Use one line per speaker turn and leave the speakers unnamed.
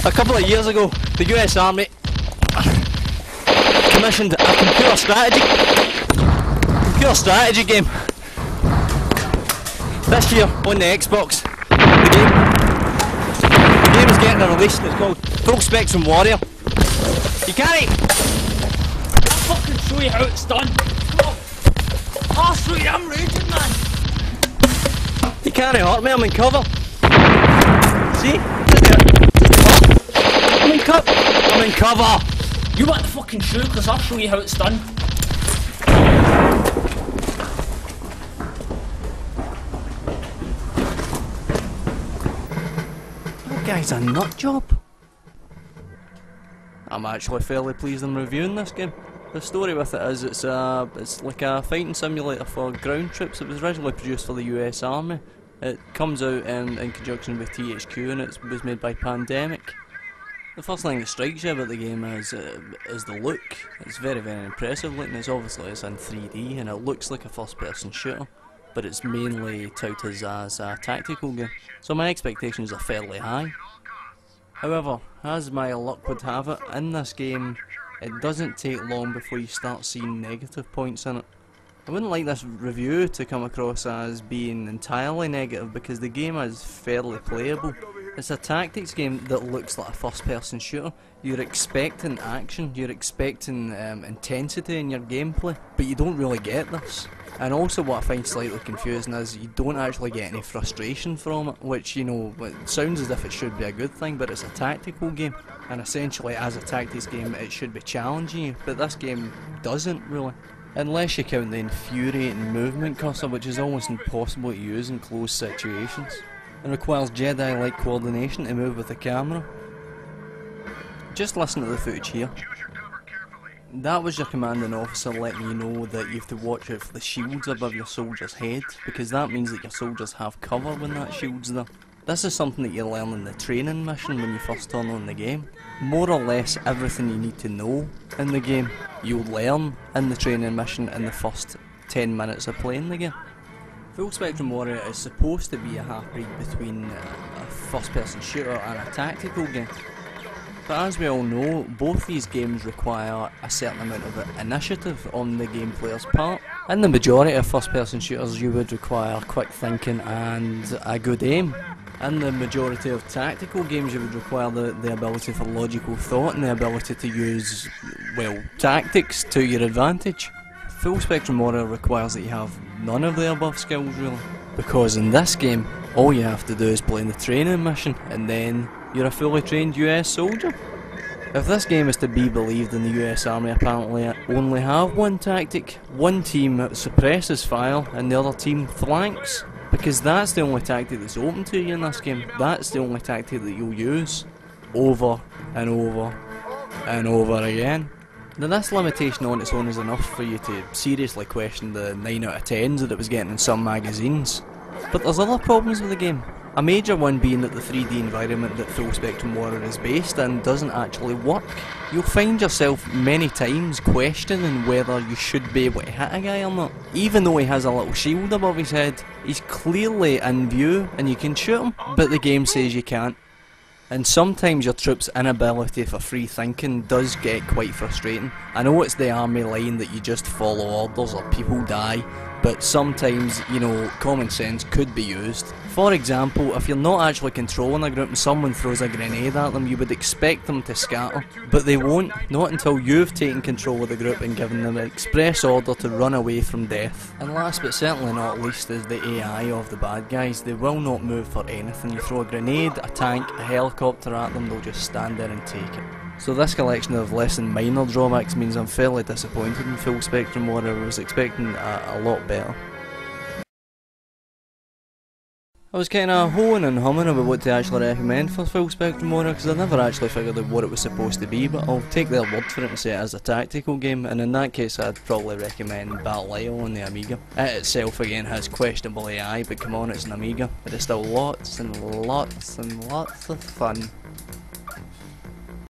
A couple of years ago, the US Army commissioned a computer strategy game. This year on the Xbox, the game is getting a release. It's called Full Spectrum Warrior. You can't.
I'll fucking show you how it's done. Come on. I'll show you. I'm raging, man.
You can't hurt me. I'm in cover. See? I'm in cover.
You want the fucking shoe? Because I'll show you how it's done.
That guy's a nut job. I'm actually fairly pleased I'm reviewing this game. The story with it is it's like a fighting simulator for ground troops. It was originally produced for the US Army. It comes out in conjunction with THQ and it was made by Pandemic. The first thing that strikes you about the game is the look. It's very, very impressive looking. It's obviously in 3D and it looks like a first person shooter, but it's mainly touted as a tactical game. So my expectations are fairly high. However, as my luck would have it, in this game it doesn't take long before you start seeing negative points in it. I wouldn't like this review to come across as being entirely negative because the game is fairly playable. It's a tactics game that looks like a first person shooter. You're expecting action, you're expecting intensity in your gameplay, but you don't really get this. And also what I find slightly confusing is you don't actually get any frustration from it, which, you know, it sounds as if it should be a good thing, but it's a tactical game. And essentially as a tactics game it should be challenging you, but this game doesn't really. Unless you count the infuriating movement cursor, which is almost impossible to use in closed situations. It requires Jedi-like coordination to move with the camera. Just listen to the footage here. That was your commanding officer letting you know that you have to watch out for the shields above your soldier's head, because that means that your soldiers have cover when that shield's there. This is something that you learn in the training mission when you first turn on the game. More or less everything you need to know in the game, you'll learn in the training mission in the first 10 minutes of playing the game. Full Spectrum Warrior is supposed to be a half-breed between a first-person shooter and a tactical game. But as we all know, both these games require a certain amount of initiative on the game player's part. In the majority of first-person shooters you would require quick thinking and a good aim. In the majority of tactical games you would require the ability for logical thought and the ability to use, well, tactics to your advantage. Full Spectrum Warrior requires that you have none of the above skills really, because in this game all you have to do is play in the training mission and then you're a fully trained US soldier. If this game is to be believed, then the US Army apparently only have one tactic. One team suppresses fire and the other team flanks, because that's the only tactic that's open to you in this game. That's the only tactic that you'll use over and over and over again. Now this limitation on its own is enough for you to seriously question the 9 out of 10s that it was getting in some magazines. But there's other problems with the game. A major one being that the 3D environment that Full Spectrum Warrior is based in doesn't actually work. You'll find yourself many times questioning whether you should be able to hit a guy or not. Even though he has a little shield above his head, he's clearly in view and you can shoot him, but the game says you can't. And sometimes your troops' inability for free thinking does get quite frustrating. I know it's the army line that you just follow orders or people die, but sometimes, you know, common sense could be used. For example, if you're not actually controlling a group and someone throws a grenade at them, you would expect them to scatter, but they won't, not until you've taken control of the group and given them an express order to run away from death. And last but certainly not least is the AI of the bad guys. They will not move for anything. You throw a grenade, a tank, a helicopter at them, they'll just stand there and take it. So this collection of less than minor drawbacks means I'm fairly disappointed in Full Spectrum Warrior. I was expecting a lot better. I was kind of hoeing and humming about what to actually recommend for Full Spectrum Warrior because I never actually figured out what it was supposed to be, but I'll take their word for it and say it is a tactical game, and in that case I'd probably recommend Battle Isle on the Amiga. It itself again has questionable AI, but come on, it's an Amiga. It is still lots and lots and lots of fun.